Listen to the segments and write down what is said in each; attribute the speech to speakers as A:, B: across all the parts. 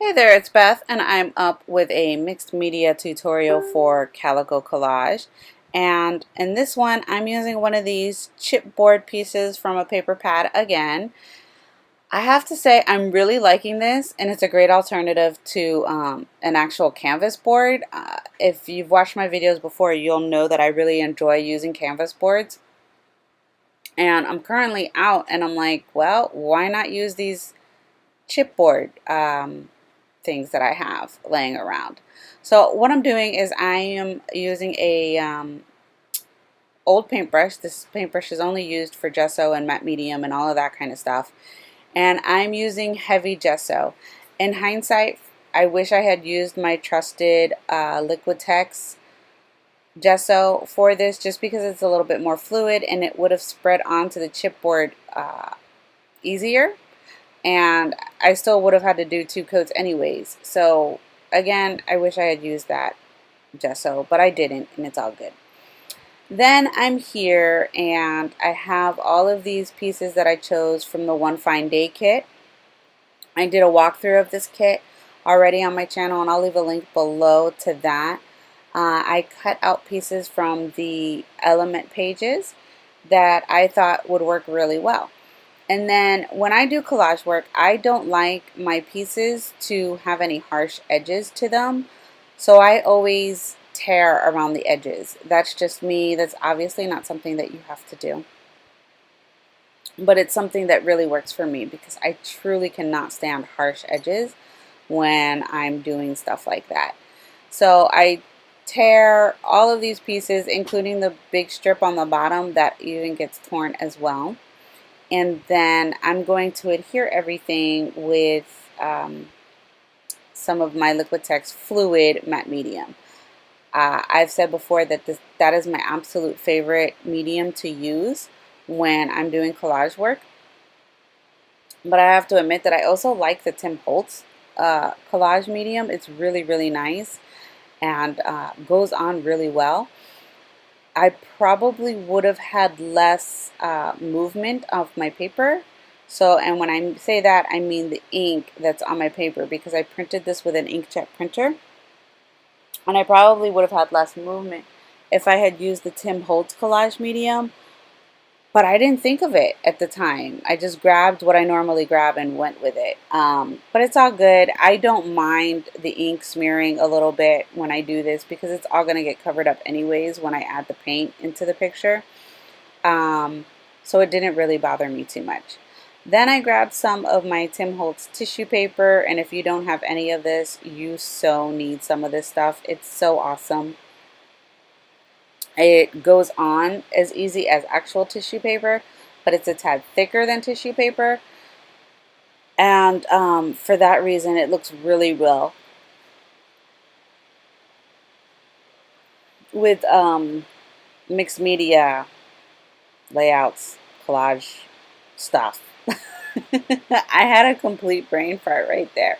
A: Hey there, it's Beth, and I'm up with a mixed media tutorial for Calico Collage. And in this one, I'm using one of these chipboard pieces from a paper pad again. I have to say I'm really liking this, and it's a great alternative to an actual canvas board. If you've watched my videos before, you'll know that I really enjoy using canvas boards. And I'm currently out, and I'm like, well, why not use these chipboard things that I have laying around. So what I'm doing is I am using a old paintbrush. This paintbrush is only used for gesso and matte medium and all of that kind of stuff. And I'm using heavy gesso. In hindsight, I wish I had used my trusted Liquitex gesso for this, just because it's a little bit more fluid and it would have spread onto the chipboard easier. And I still would have had to do 2 coats anyways. So again, I wish I had used that gesso, but I didn't, and it's all good. Then I'm here and I have all of these pieces that I chose from the One Fine Day kit. I did a walkthrough of this kit already on my channel, and I'll leave a link below to that. I cut out pieces from the element pages that I thought would work really well. And then when I do collage work, I don't like my pieces to have any harsh edges to them. So I always tear around the edges. That's just me. That's obviously not something that you have to do. But it's something that really works for me because I truly cannot stand harsh edges when I'm doing stuff like that. So I tear all of these pieces, including the big strip on the bottom that even gets torn as well. And then I'm going to adhere everything with some of my Liquitex Fluid Matte Medium. I've said before that that is my absolute favorite medium to use when I'm doing collage work. But I have to admit that I also like the Tim Holtz collage medium. It's really, really nice and goes on really well. I probably would have had less movement of my paper. So, and when I say that, I mean the ink that's on my paper, because I printed this with an inkjet printer. And I probably would have had less movement if I had used the Tim Holtz collage medium. But I didn't think of it at the time. I just grabbed what I normally grab and went with it. But it's all good. I don't mind the ink smearing a little bit when I do this, because it's all going to get covered up anyways when I add the paint into the picture. So it didn't really bother me too much. Then I grabbed some of my Tim Holtz tissue paper, and if you don't have any of this, you so need some of this stuff. It's so awesome. It goes on as easy as actual tissue paper, but it's a tad thicker than tissue paper. And for that reason, it looks really well with mixed media layouts, collage stuff. I had a complete brain fart right there.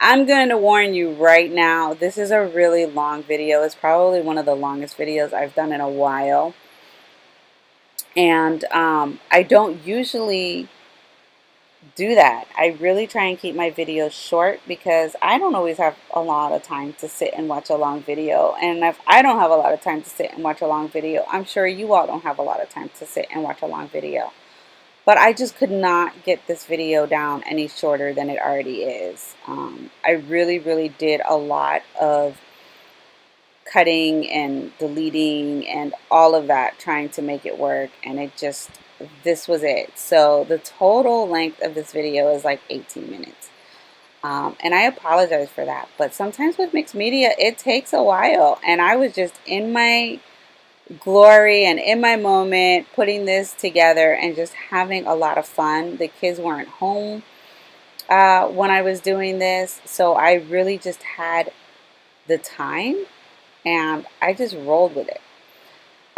A: I'm going to warn you right now, this is a really long video. It's probably one of the longest videos I've done in a while. And I don't usually do that. I really try and keep my videos short because I don't always have a lot of time to sit and watch a long video. And if I don't have a lot of time to sit and watch a long video, I'm sure you all don't have a lot of time to sit and watch a long video. But I just could not get this video down any shorter than it already is. I really, really did a lot of cutting and deleting and all of that, trying to make it work, and this was it. So the total length of this video is like 18 minutes. And I apologize for that, but sometimes with mixed media, it takes a while, and I was just in my glory and in my moment putting this together and just having a lot of fun. The kids weren't home when I was doing this, so I really just had the time and I just rolled with it.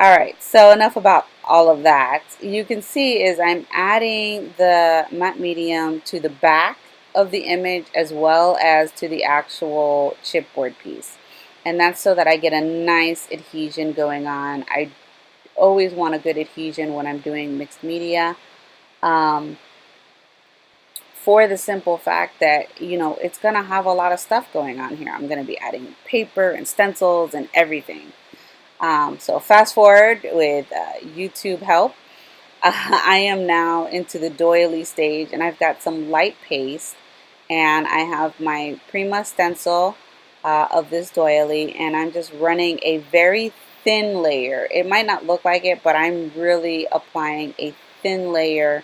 A: Alright, so enough about all of that. You can see is I'm adding the matte medium to the back of the image as well as to the actual chipboard piece. And that's so that I get a nice adhesion going on. I always want a good adhesion when I'm doing mixed media. for the simple fact that, you know, it's going to have a lot of stuff going on here. I'm going to be adding paper and stencils and everything. So fast forward with YouTube help. I am now into the doily stage, and I've got some light paste, and I have my Prima stencil of this doily, and I'm just running a very thin layer. It might not look like it, but I'm really applying a thin layer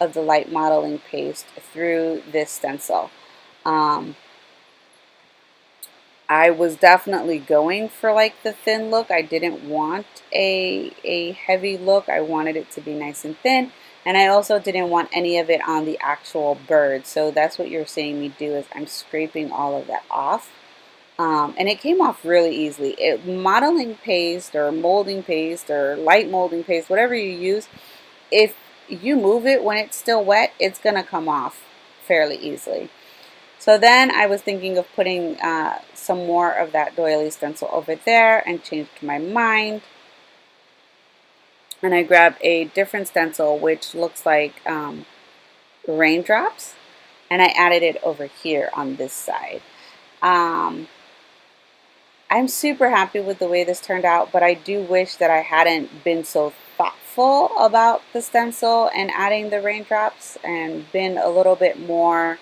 A: of the light modeling paste through this stencil. I was definitely going for like the thin look. I didn't want a heavy look. I wanted it to be nice and thin, and I also didn't want any of it on the actual bird. So that's what you're seeing me do, is I'm scraping all of that off. And it came off really easily. Modeling paste or molding paste or light molding paste, whatever you use, if you move it when it's still wet, it's going to come off fairly easily. So then I was thinking of putting some more of that doily stencil over there, and changed my mind. And I grabbed a different stencil which looks like raindrops, and I added it over here on this side. I'm super happy with the way this turned out, but I do wish that I hadn't been so thoughtful about the stencil and adding the raindrops, and been a little bit more,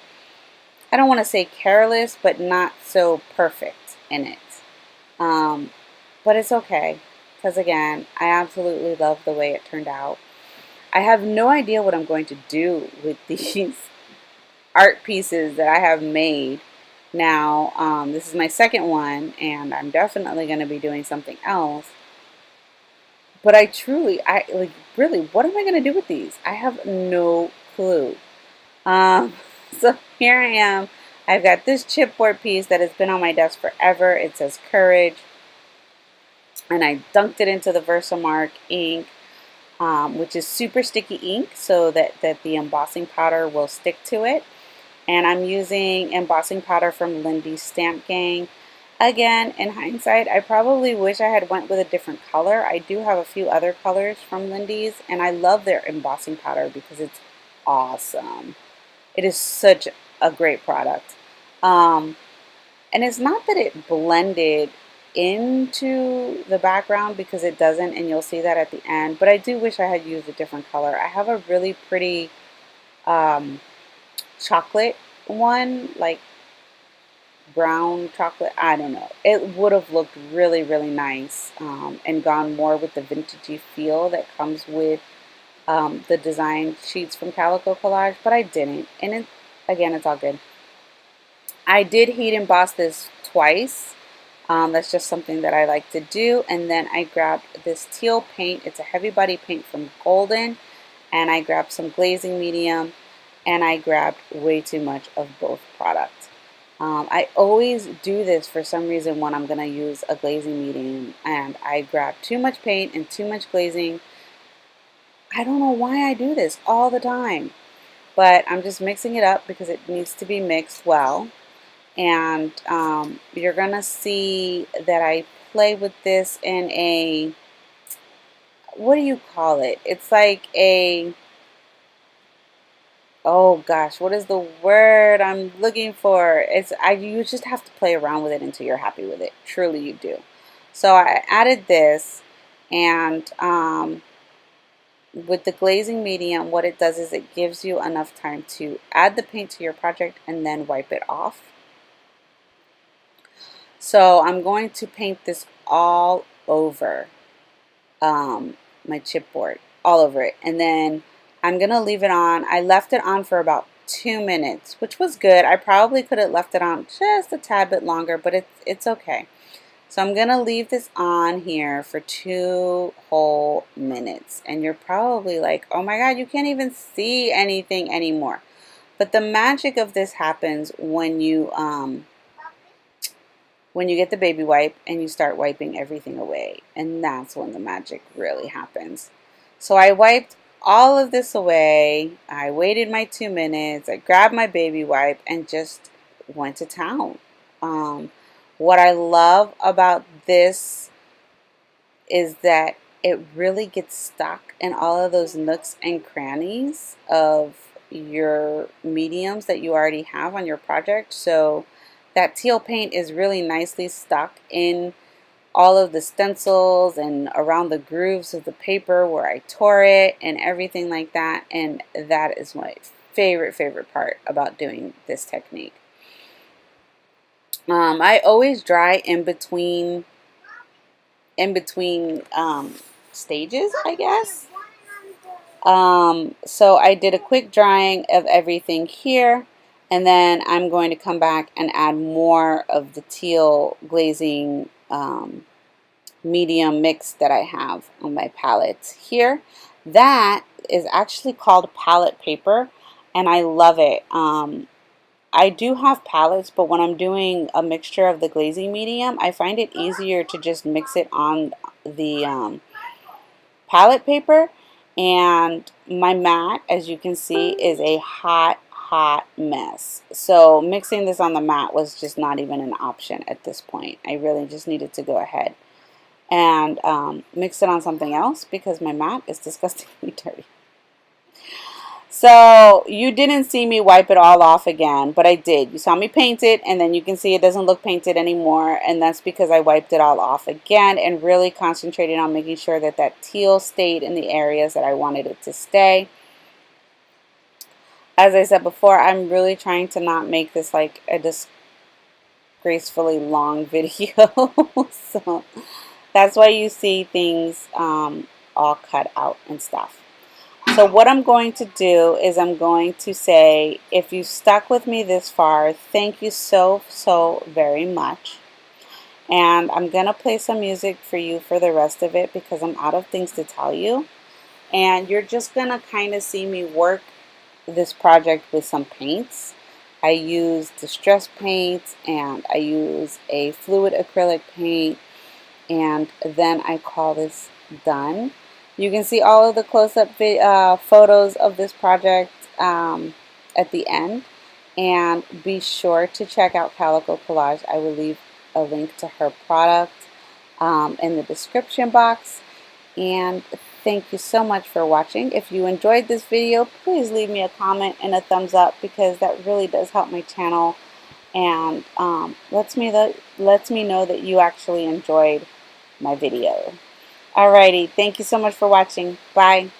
A: I don't want to say careless, but not so perfect in it. But it's okay, because again, I absolutely love the way it turned out. I have no idea what I'm going to do with these art pieces that I have made. Now, this is my second one, and I'm definitely going to be doing something else. But really, what am I going to do with these? I have no clue. So here I am. I've got this chipboard piece that has been on my desk forever. It says Courage, and I dunked it into the Versamark ink, which is super sticky ink, so that the embossing powder will stick to it. And I'm using embossing powder from Lindy's Stamp Gang. Again, in hindsight, I probably wish I had went with a different color. I do have a few other colors from Lindy's, and I love their embossing powder because it's awesome. It is such a great product. And it's not that it blended into the background, because it doesn't, and you'll see that at the end, but I do wish I had used a different color. I have a really pretty chocolate one, like brown chocolate, I don't know. It would have looked really, really nice, and gone more with the vintagey feel that comes with the design sheets from Calico Collage, but I didn't. And again, it's all good. I did heat emboss this twice. That's just something that I like to do. And then I grabbed this teal paint. It's a heavy body paint from Golden. And I grabbed some glazing medium. And I grabbed way too much of both products. I always do this for some reason when I'm going to use a glazing medium. And I grab too much paint and too much glazing. I don't know why I do this all the time. But I'm just mixing it up because it needs to be mixed well. And you're going to see that I play with this in a, what do you call it? It's like a, oh gosh, what is the word I'm looking for? You just have to play around with it until you're happy with it. Truly you do. So I added this, and with the glazing medium, what it does is it gives you enough time to add the paint to your project and then wipe it off. So I'm going to paint this all over my chipboard, all over it. And then I'm going to leave it on. I left it on for about 2 minutes, which was good. I probably could have left it on just a tad bit longer, but it's okay. So I'm going to leave this on here for 2 whole minutes. And you're probably like, oh my God, you can't even see anything anymore. But the magic of this happens when you get the baby wipe and you start wiping everything away. And that's when the magic really happens. So I wiped all of this away. I waited my 2 minutes. I grabbed my baby wipe and just went to town. What I love about this is that it really gets stuck in all of those nooks and crannies of your mediums that you already have on your project. So that teal paint is really nicely stuck in all of the stencils and around the grooves of the paper where I tore it and everything like that. And that is my favorite part about doing this technique. I always dry in between stages, I guess. So I did a quick drying of everything here, and then I'm going to come back and add more of the teal glazing medium mix that I have on my palettes here. That is actually called palette paper, and I love it. I do have palettes, but when I'm doing a mixture of the glazing medium, I find it easier to just mix it on the palette paper. And my mat, as you can see, is a hot mess. So mixing this on the mat was just not even an option at this point. I really just needed to go ahead and mix it on something else because my mat is disgustingly dirty. So you didn't see me wipe it all off again, but I did. You saw me paint it, and then you can see it doesn't look painted anymore, and that's because I wiped it all off again and really concentrated on making sure that that teal stayed in the areas that I wanted it to stay. As I said before, I'm really trying to not make this like a disgracefully long video, so that's why you see things all cut out and stuff. So what I'm going to do is I'm going to say, if you stuck with me this far, thank you so very much. And I'm going to play some music for you for the rest of it because I'm out of things to tell you. And you're just going to kind of see me work this project with some paints. I use distress paints, and I use a fluid acrylic paint, and then I call this done. You can see all of the close-up photos of this project at the end, and be sure to check out Calico Collage. I will leave a link to her product in the description box. And thank you so much for watching. If you enjoyed this video, please leave me a comment and a thumbs up because that really does help my channel and lets me know that you actually enjoyed my video. Alrighty, thank you so much for watching. Bye.